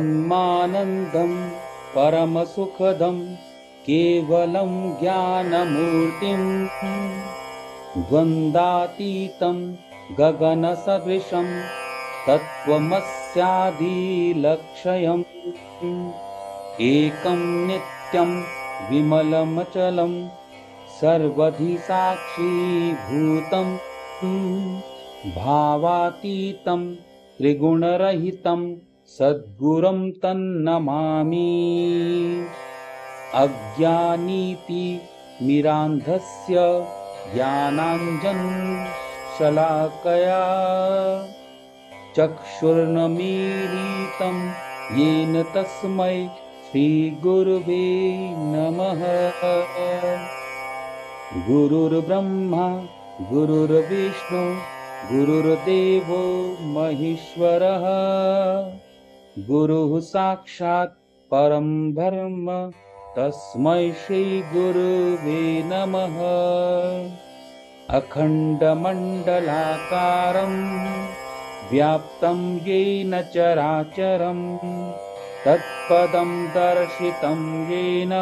ब्रह्मानन्दं परमसुखदं केवलं ज्ञानमूर्तिं द्वन्द्वातीतं गगनसदृशं तत्त्वमस्यादिलक्ष्यम् एकं नित्यं विमलमचलं सर्वधि साक्षीभूतं भावातीतं त्रिगुणरहितं सद्गुरुं तन्नमामि। अज्ञानीतिमिरान्धस्य ज्ञानाञ्जनशलाकया चक्षुर्नमीलितं येन तस्मै श्रीगुरुवे नमः। गुरुर्ब्रह्मा गुरुर्विष्णु गुरुर्देवो महेश्वरः गुरुः साक्षात् परं ब्रह्म तस्मै श्रीगुरुवे नमः। अखण्डमण्डलाकारं व्याप्तं येन चराचरं तत्पदं दर्शितं येन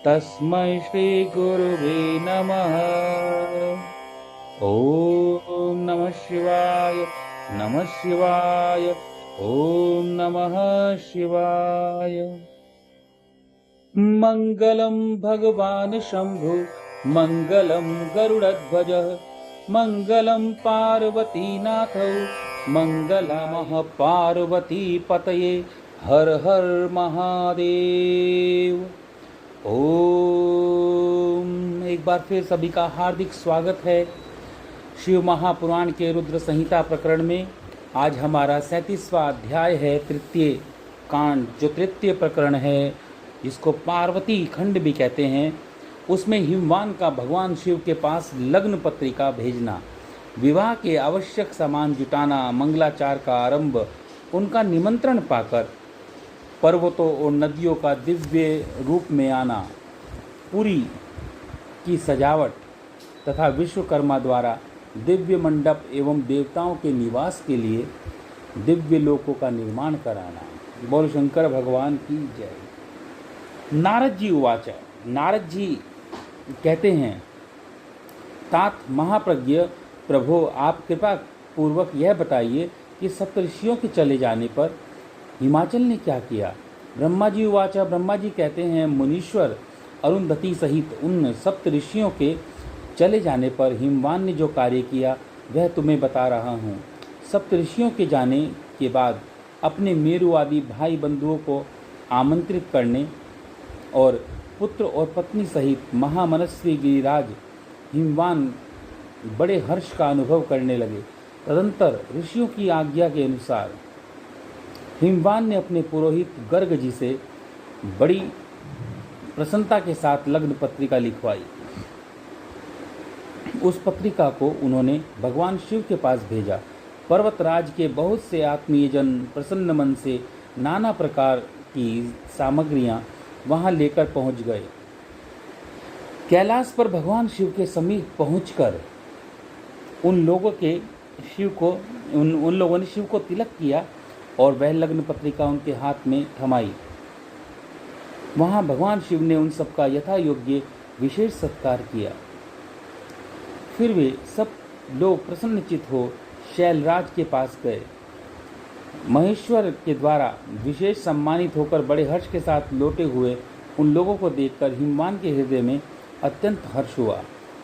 तस्मै श्रीगुरुवे नमः। ॐ नमः शिवाय नमः शिवाय ॐ नमः शिवाय। मङ्गलं भगवान् शम्भु मङ्गलं गरुडध्वज मङ्गलं पार्वतीनाथौ मङ्गलमः पार्वतीपतये हर हर महादेव। ओम एक बार फिर सभी का हार्दिक स्वागत है शिव महापुराण के रुद्र संहिता प्रकरण में। आज हमारा 37वां अध्याय है, तृतीय कांड, जो तृतीय प्रकरण है जिसको पार्वती खंड भी कहते हैं। उसमें हिमवान का भगवान शिव के पास लग्न पत्रिका भेजना, विवाह के आवश्यक सामान जुटाना, मंगलाचार का आरंभ, उनका निमंत्रण पाकर पर्वतों और नदियों का दिव्य रूप में आना, पुरी की सजावट तथा विश्वकर्मा द्वारा दिव्य मंडप एवं देवताओं के निवास के लिए दिव्य लोकों का निर्माण कराना। बोल शंकर भगवान की जय। नारद जी उवाच, नारद जी कहते हैं, तात महाप्रज्ञ प्रभो, आप कृपा पूर्वक यह बताइए कि सप्तऋषियों के चले जाने पर हिमाचल ने क्या किया। ब्रह्मा जी उवाच, ब्रह्मा जी कहते हैं, मुनीश्वर अरुंधति सहित उन सप्तऋषियों के चले जाने पर हिमवान ने जो कार्य किया वह तुम्हें बता रहा हूँ। सप्तऋषियों के जाने के बाद अपने मेरु आदि भाई बंधुओं को आमंत्रित करने और पुत्र और पत्नी सहित महामनस्वी गिरिराज हिमवान बड़े हर्ष का अनुभव करने लगे। तदंतर ऋषियों की आज्ञा के अनुसार हिमवान ने अपने पुरोहित गर्ग जी से बड़ी प्रसन्नता के साथ लग्न पत्रिका लिखवाई। उस पत्रिका को उन्होंने भगवान शिव के पास भेजा। पर्वतराज के बहुत से आत्मीय जन प्रसन्न मन से नाना प्रकार की सामग्रियां वहां लेकर पहुंच गए। कैलाश पर भगवान शिव के समीप पहुंचकर उन लोगों ने शिव को तिलक किया और वह लग्न पत्रिका उनके हाथ में थमाई। वहां भगवान शिव ने उन सबका यथा योग्य विशेष सत्कार किया। फिर वे सब लोग प्रसन्नचित हो शैलराज के पास गए। महेश्वर के द्वारा विशेष सम्मानित होकर बड़े हर्ष के साथ लौटे हुए उन लोगों को देखकर हिमवान के हृदय में अत्यंत हर्ष हुआ।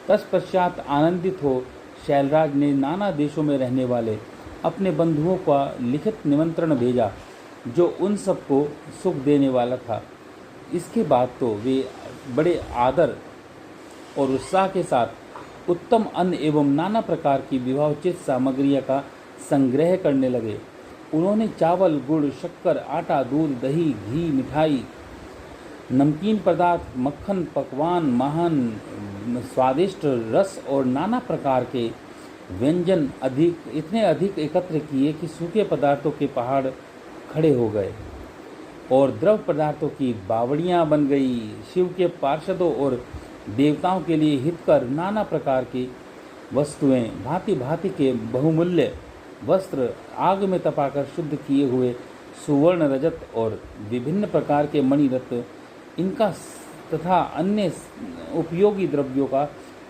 तत्पश्चात आनंदित हो शैलराज ने नाना देशों में रहने वाले अपने बंधुओं का लिखित निमंत्रण भेजा, जो उन सबको सुख देने वाला था। इसके बाद तो वे बड़े आदर और उत्साह के साथ उत्तम अन्न एवं नाना प्रकार की विवाहोचित सामग्रियों का संग्रह करने लगे। उन्होंने चावल, गुड़, शक्कर, आटा, दूध, दही, घी, मिठाई, नमकीन पदार्थ, मक्खन, पकवान, महान स्वादिष्ट रस और नाना प्रकार के व्यंजन इतने अधिक एकत्र किए कि सूखे पदार्थों के पहाड़ खड़े हो गए और द्रव पदार्थों की बावड़ियाँ बन गई। शिव के पार्षदों और देवताओं के लिए हितकर नाना प्रकार की वस्तुएं, भांति भांति के बहुमूल्य वस्त्र, आग में तपाकर शुद्ध किए हुए सुवर्ण, रजत और विभिन्न प्रकार के मणि रत्न इनका तथा अन्य उपयोगी द्रव्यों का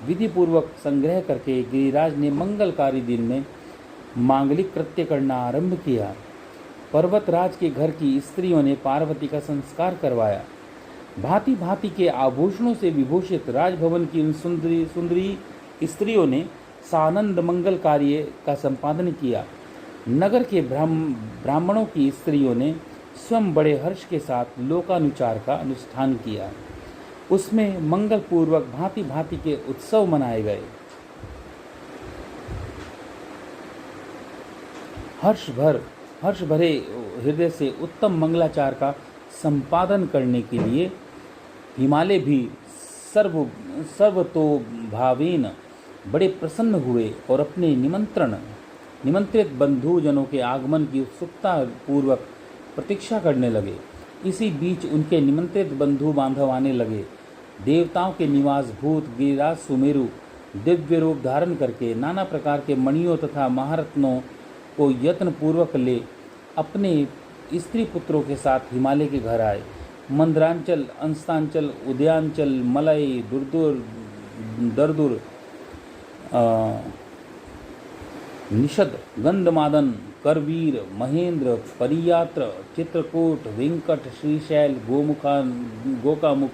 विधि पूर्वक संग्रह करके गिरिराज ने मंगलकारी दिन में मांगलिक कृत्य करना आरंभ किया। पर्वतराज के घर की स्त्रियों ने पार्वती का संस्कार करवाया। भांति भांति के आभूषणों से विभूषित राजभवन की उन सुंदरी स्त्रियों ने सानंद मंगल कार्य का संपादन किया। नगर के ब्राह्मणों की स्त्रियों ने स्वयं बड़े हर्ष के साथ लोकानुचार का अनुष्ठान किया। उसमें मंगल पूर्वक भांति भांति के उत्सव मनाए गए। हर्ष भरे हृदय से उत्तम मंगलाचार का संपादन करने के लिए हिमालय भी सर्वतोभावेन बड़े प्रसन्न हुए और अपने निमंत्रित बंधुजनों के आगमन की उत्सुकता पूर्वक प्रतीक्षा करने लगे। इसी बीच उनके निमंत्रित बंधु बांधव आने लगे। देवताओं के निवास भूत गिरिराज सुमेरु दिव्य रूप धारण करके नाना प्रकार के मणियों तथा महारत्नों को यत्न पूर्वक ले अपने स्त्री पुत्रों के साथ हिमालय के घर आए। मंदरांचल, अंस्तांचल, उदयांचल, मलय, दरदुर, निषद, गंधमादन, करवीर, महेंद्र, परियात्र, चित्रकूट, वेंकट, श्रीशैल, गोकामुख,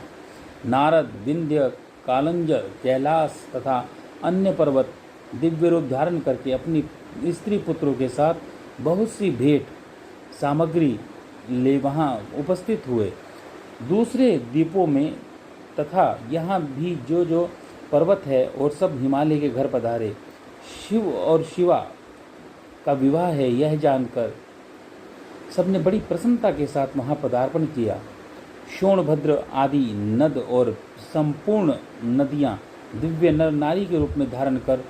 नारद, विंध्य, कालंजर, कैलाश तथा अन्य पर्वत दिव्य रूप धारण करके अपनी स्त्री पुत्रों के साथ बहुत सी भेंट सामग्री ले वहाँ उपस्थित हुए। दूसरे द्वीपों में तथा यहाँ भी जो पर्वत है और सब हिमालय के घर पधारे। शिव और शिवा का विवाह है यह जानकर सबने बड़ी प्रसन्नता के साथ वहाँ पदार्पण किया। शोणभद्र आदि नद और संपूर्ण नदियाँ दिव्य नर नारी के रूप में धारण कर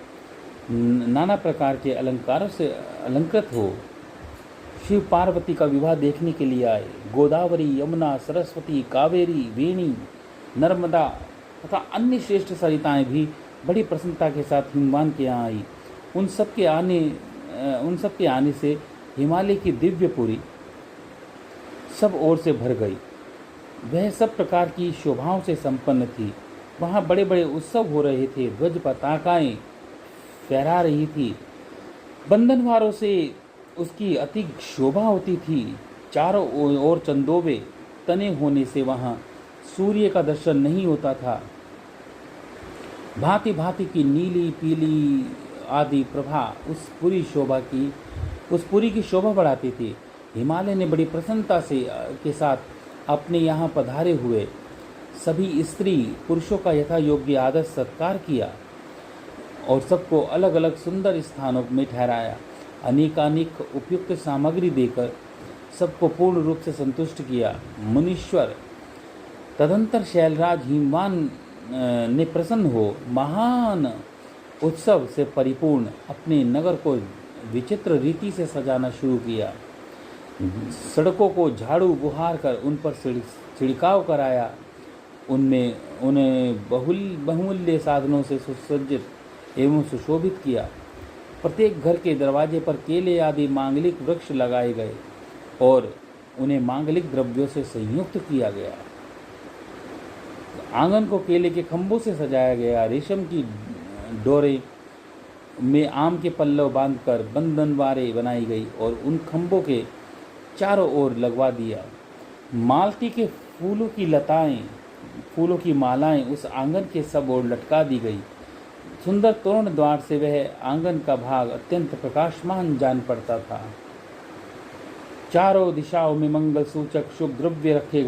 नाना प्रकार के अलंकारों से अलंकृत हो शिव पार्वती का विवाह देखने के लिए आए। गोदावरी, यमुना, सरस्वती, कावेरी, वेणी, नर्मदा तथा अन्य श्रेष्ठ सरिताएं भी बड़ी प्रसन्नता के साथ हिमवान के यहाँ आई। उन सब के आने से हिमालय की दिव्यपुरी सब ओर से भर गई। वह सब प्रकार की शोभाओं से संपन्न थी। वहाँ बड़े बड़े उत्सव हो रहे थे। ध्वज पताकाएं फहरा रही थी। बंधनवारों से उसकी अति शोभा होती थी। चारों ओर चंदोबे तने होने से वहाँ सूर्य का दर्शन नहीं होता था। भांति भांति की नीली, पीली आदि प्रभा उस पुरी की शोभा बढ़ाती थी। हिमालय ने बड़ी प्रसन्नता के साथ अपने यहाँ पधारे हुए सभी स्त्री पुरुषों का यथा योग्य आदर सत्कार किया और सबको अलग अलग सुंदर स्थानों में ठहराया। अनेकानेक उपयुक्त सामग्री देकर सबको पूर्ण रूप से संतुष्ट किया। मुनीश्वर तदंतर शैलराज हिमवान ने प्रसन्न हो महान उत्सव से परिपूर्ण अपने नगर को विचित्र रीति से सजाना शुरू किया। सड़कों को झाड़ू बुहार कर उन पर छिड़काव कराया। उन्हें बहुमूल्य साधनों से सुसज्जित एवं सुशोभित किया। प्रत्येक घर के दरवाजे पर केले आदि मांगलिक वृक्ष लगाए गए और उन्हें मांगलिक द्रव्यों से संयुक्त किया गया। आंगन को केले के खंभों से सजाया गया। रेशम की डोरे में आम के पल्लव बांधकर बंधनवारे बनाई गई और उन खंभों के चारों ओर लगवा दिया। मालती के फूलों की मालाएं उस आंगन के सब ओर लटका दी गई। सुंदर तोरण द्वार से वह आंगन का भाग अत्यंत प्रकाशमान जान पड़ता था। चारों दिशाओं में मंगल सूचक शुभ द्रव्य रखे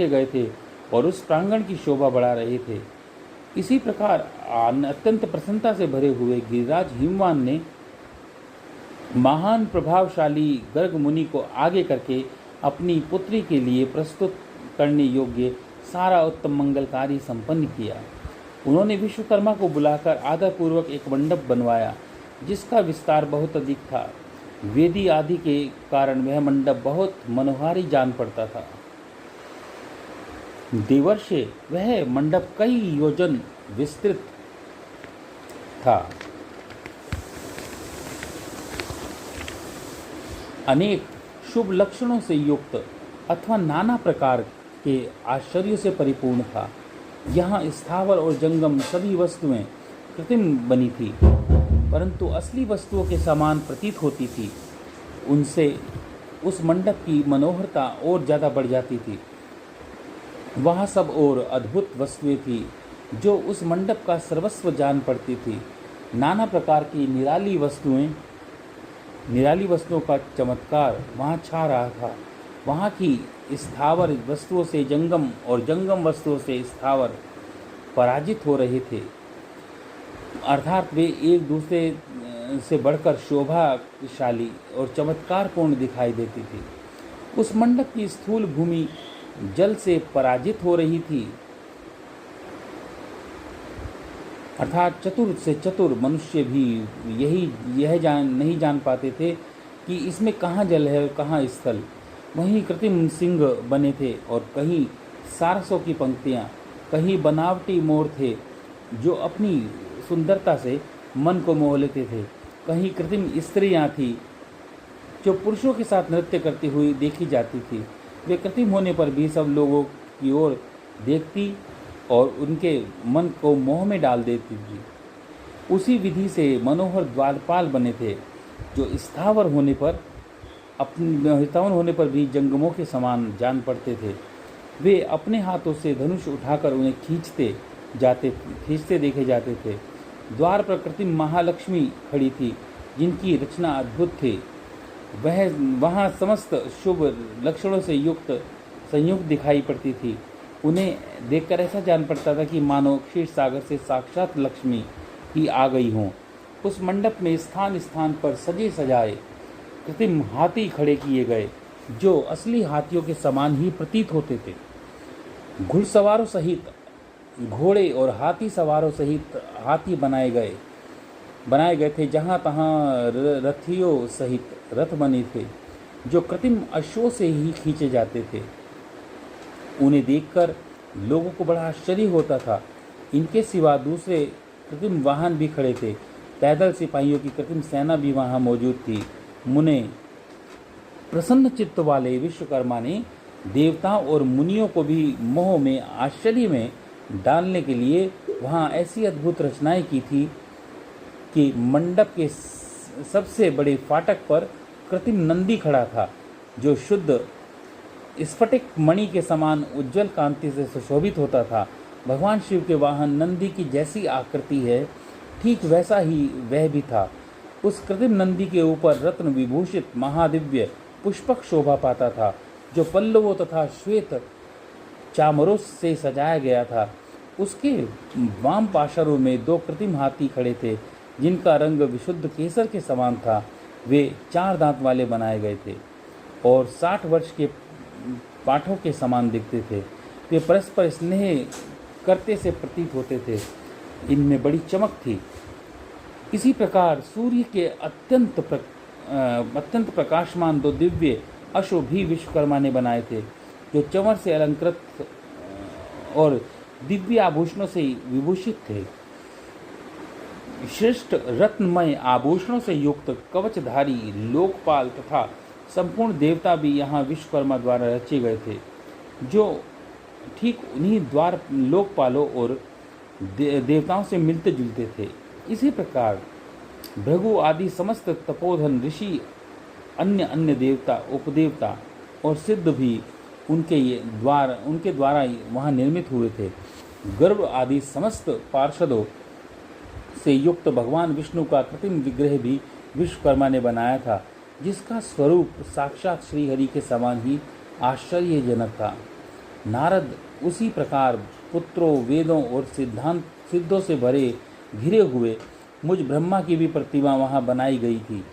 गए थे और उस प्रांगण की शोभा बढ़ा रहे थे। इसी प्रकार अत्यंत प्रसन्नता से भरे हुए गिरिराज हिमवान ने महान प्रभावशाली गर्ग मुनि को आगे करके अपनी पुत्री के लिए प्रस्तुत करने योग्य सारा उत्तम मंगल कार्य संपन्न किया। उन्होंने विश्वकर्मा को बुलाकर आदरपूर्वक एक मंडप बनवाया जिसका विस्तार बहुत अधिक था। वेदी आदि के कारण वह मंडप बहुत मनोहारी जान पड़ता था। देवर्षे वह मंडप कई योजन विस्तृत था। अनेक शुभ लक्षणों से युक्त अथवा नाना प्रकार के आश्चर्यों से परिपूर्ण था। यहाँ स्थावर और जंगम सभी वस्तुएं कृत्रिम बनी थी, परंतु असली वस्तुओं के समान प्रतीत होती थी। उनसे उस मंडप की मनोहरता और ज़्यादा बढ़ जाती थी। वहाँ सब और अद्भुत वस्तुएं थी जो उस मंडप का सर्वस्व जान पड़ती थी। नाना प्रकार की निराली वस्तुओं का चमत्कार वहाँ छा रहा था। वहाँ की स्थावर वस्तुओं से जंगम और जंगम वस्तुओं से स्थावर पराजित हो रहे थे, अर्थात वे एक दूसरे से बढ़कर शोभाशाली और चमत्कारपूर्ण दिखाई देती थी। उस मंडप की स्थूल भूमि जल से पराजित हो रही थी, अर्थात चतुर से चतुर मनुष्य भी नहीं जान पाते थे कि इसमें कहाँ जल है और कहाँ स्थल। वहीं कृत्रिम सिंह बने थे और कहीं सारसों की पंक्तियाँ, कहीं बनावटी मोर थे जो अपनी सुंदरता से मन को मोह लेते थे, कहीं कृत्रिम स्त्रियाँ थीं जो पुरुषों के साथ नृत्य करती हुई देखी जाती थी। वे कृत्रिम होने पर भी सब लोगों की ओर देखती और उनके मन को मोह में डाल देती थी। उसी विधि से मनोहर द्वारपाल बने थे जो स्थावर होने पर भी जंगमों के समान जान पड़ते थे। वे अपने हाथों से धनुष उठाकर उन्हें खींचते देखे जाते थे। द्वार पर कृत्रिम महालक्ष्मी खड़ी थी जिनकी रचना अद्भुत थी। वहाँ समस्त शुभ लक्षणों से संयुक्त दिखाई पड़ती थी। उन्हें देखकर ऐसा जान पड़ता था कि मानो क्षीर सागर से साक्षात लक्ष्मी ही आ गई हों। उस मंडप में स्थान स्थान पर सजे सजाए कृत्रिम हाथी खड़े किए गए जो असली हाथियों के समान ही प्रतीत होते थे। घुड़सवारों सहित घोड़े और हाथी सवारों सहित हाथी बनाए गए थे। जहाँ तहाँ रथियों सहित रथ बने थे जो कृत्रिम अश्वों से ही खींचे जाते थे। उन्हें देखकर लोगों को बड़ा आश्चर्य होता था। इनके सिवा दूसरे कृत्रिम वाहन भी खड़े थे। पैदल सिपाहियों की कृत्रिम सेना भी वहाँ मौजूद थी। मुने प्रसन्न चित्त वाले विश्वकर्मा ने देवताओं और मुनियों को भी मोह में आश्चर्य में डालने के लिए वहाँ ऐसी अद्भुत रचनाएं की थी कि मंडप के सबसे बड़े फाटक पर कृत्रिम नंदी खड़ा था जो शुद्ध स्फटिक मणि के समान उज्जवल कांति से सुशोभित होता था। भगवान शिव के वाहन नंदी की जैसी आकृति है ठीक वैसा ही वह भी था। उस कृत्रिम नंदी के ऊपर रत्न विभूषित महादिव्य पुष्पक शोभा पाता था जो पल्लवों तथा श्वेत चामरों से सजाया गया था। उसके वाम पार्श्व में दो कृत्रिम हाथी खड़े थे जिनका रंग विशुद्ध केसर के समान था। वे 4 दांत वाले बनाए गए थे और 60 वर्ष के पाठों के समान दिखते थे। वे परस्पर स्नेह करते से प्रतीत होते थे। इनमें बड़ी चमक थी। इसी प्रकार सूर्य के अत्यंत प्रकाशमान 2 दिव्य अश्व भी विश्वकर्मा ने बनाए थे जो चंवर से अलंकृत और दिव्य आभूषणों से विभूषित थे। श्रेष्ठ रत्नमय आभूषणों से युक्त कवचधारी लोकपाल तथा संपूर्ण देवता भी यहाँ विश्वकर्मा द्वारा रचे गए थे जो ठीक उन्हीं द्वार लोकपालों और देवताओं से मिलते जुलते थे। इसी प्रकार भृगु आदि समस्त तपोधन ऋषि अन्य देवता उपदेवता और सिद्ध भी उनके द्वारा वहाँ निर्मित हुए थे। गर्भ आदि समस्त पार्षदों से युक्त भगवान विष्णु का कृत्रिम विग्रह भी विश्वकर्मा ने बनाया था जिसका स्वरूप साक्षात श्री हरि के समान ही आश्चर्यजनक था। नारद उसी प्रकार पुत्रों वेदों और सिद्धों से घिरे हुए मुझ ब्रह्मा की भी प्रतिमा वहाँ बनाई गई थी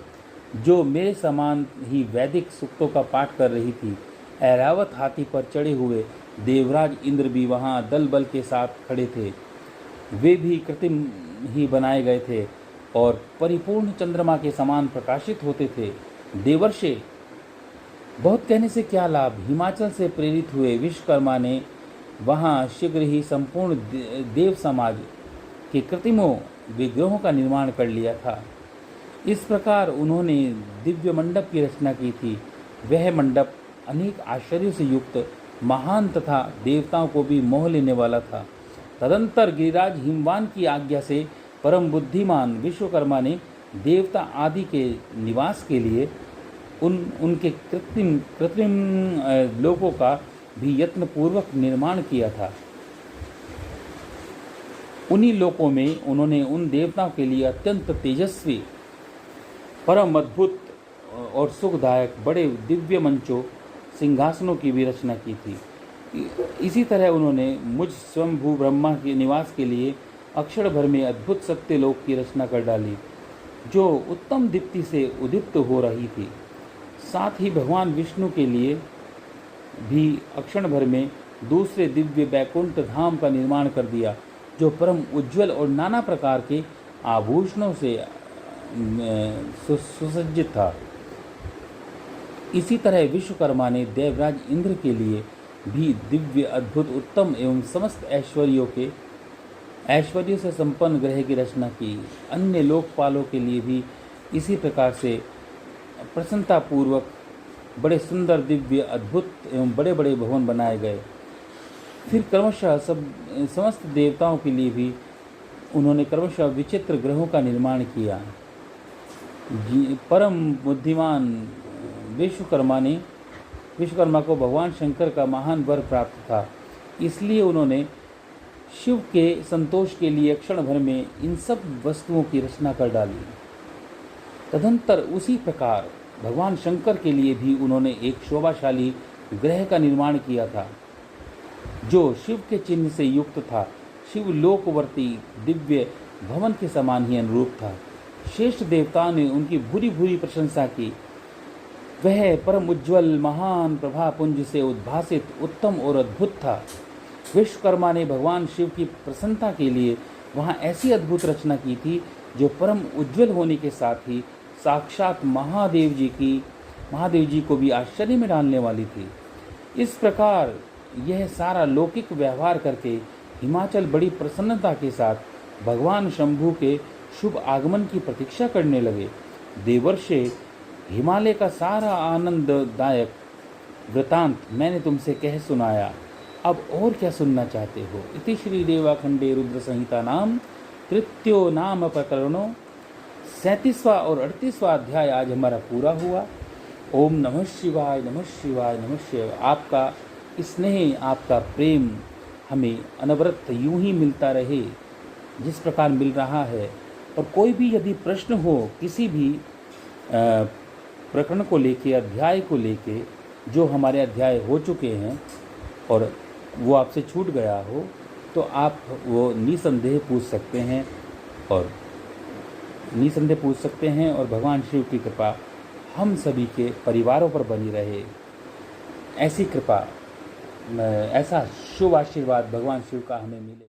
जो मेरे समान ही वैदिक सूक्तों का पाठ कर रही थी। ऐरावत हाथी पर चढ़े हुए देवराज इंद्र भी वहाँ दल बल के साथ खड़े थे। वे भी कृत्रिम ही बनाए गए थे और परिपूर्ण चंद्रमा के समान प्रकाशित होते थे। देवर्षि बहुत कहने से क्या लाभ, हिमाचल से प्रेरित हुए विश्वकर्मा ने वहाँ शीघ्र ही संपूर्ण देव समाज के कृत्रिमों विग्रहों का निर्माण कर लिया था। इस प्रकार उन्होंने दिव्य मंडप की रचना की थी वह मंडप अनेक आश्चर्यों से युक्त, महान तथा देवताओं को भी मोह लेने वाला था। तदंतर गिरिराज हिमवान की आज्ञा से परम बुद्धिमान विश्वकर्मा ने देवता आदि के निवास के लिए उनके कृत्रिम लोकों का भी यत्नपूर्वक निर्माण किया था। उन्हीं लोकों में उन्होंने उन देवताओं के लिए अत्यंत तेजस्वी, परम अद्भुत और सुखदायक बड़े दिव्य मंचों, सिंहासनों की भी रचना की थी। इसी तरह उन्होंने मुझ स्वयंभू ब्रह्मा के निवास के लिए अक्षर भर में अद्भुत सत्यलोक की रचना कर डाली, जो उत्तम दीप्ति से उद्दीप्त हो रही थी। साथ ही भगवान विष्णु के लिए भी अक्षण भर में दूसरे दिव्य बैकुंठ धाम का निर्माण कर दिया, जो परम उज्ज्वल और नाना प्रकार के आभूषणों से सुसज्जित था। इसी तरह विश्वकर्मा ने देवराज इंद्र के लिए भी दिव्य अद्भुत उत्तम एवं समस्त ऐश्वर्यों से संपन्न ग्रह की रचना की। अन्य लोकपालों के लिए भी इसी प्रकार से प्रसन्नतापूर्वक बड़े सुंदर दिव्य अद्भुत एवं बड़े बड़े भवन बनाए गए। फिर क्रमशः समस्त देवताओं के लिए भी उन्होंने क्रमशः विचित्र ग्रहों का निर्माण किया। परम बुद्धिमान विश्वकर्मा को भगवान शंकर का महान वर प्राप्त था, इसलिए उन्होंने शिव के संतोष के लिए क्षण भर में इन सब वस्तुओं की रचना कर डाली। तदंतर उसी प्रकार भगवान शंकर के लिए भी उन्होंने एक शोभाशाली ग्रह का निर्माण किया था, जो शिव के चिन्ह से युक्त था। शिव लोकवर्ती दिव्य भवन के समान ही अनुरूप था। श्रेष्ठ देवताओं ने उनकी भूरी भूरी प्रशंसा की। वह परम उज्ज्वल महान प्रभापुंज से उद्भासित उत्तम और अद्भुत था। विश्वकर्मा ने भगवान शिव की प्रसन्नता के लिए वहाँ ऐसी अद्भुत रचना की थी, जो परम उज्ज्वल होने के साथ ही साक्षात महादेव जी को भी आश्चर्य में डालने वाली थी। इस प्रकार यह सारा लौकिक व्यवहार करके हिमाचल बड़ी प्रसन्नता के साथ भगवान शंभु के शुभ आगमन की प्रतीक्षा करने लगे। देवर्षे, हिमालय का सारा आनंददायक वृतांत मैंने तुमसे कह सुनाया। अब और क्या सुनना चाहते हो? इति श्री देवाखंडे रुद्र संहिता नाम तृतीयो नाम प्रकरणों 37वां और 38वां अध्याय आज हमारा पूरा हुआ। ओम नमः शिवाय, नमः शिवाय, नमः शिवाय। आपका स्नेह, आपका प्रेम हमें अनवरत यूं ही मिलता रहे जिस प्रकार मिल रहा है। और कोई भी यदि प्रश्न हो किसी भी प्रकरण को लेके, अध्याय को लेके, जो हमारे अध्याय हो चुके हैं और वो आपसे छूट गया हो, तो आप वो निसंदेह पूछ सकते हैं और भगवान शिव की कृपा हम सभी के परिवारों पर बनी रहे। ऐसी कृपा, ऐसा शुभ आशीर्वाद भगवान शिव का हमें मिले।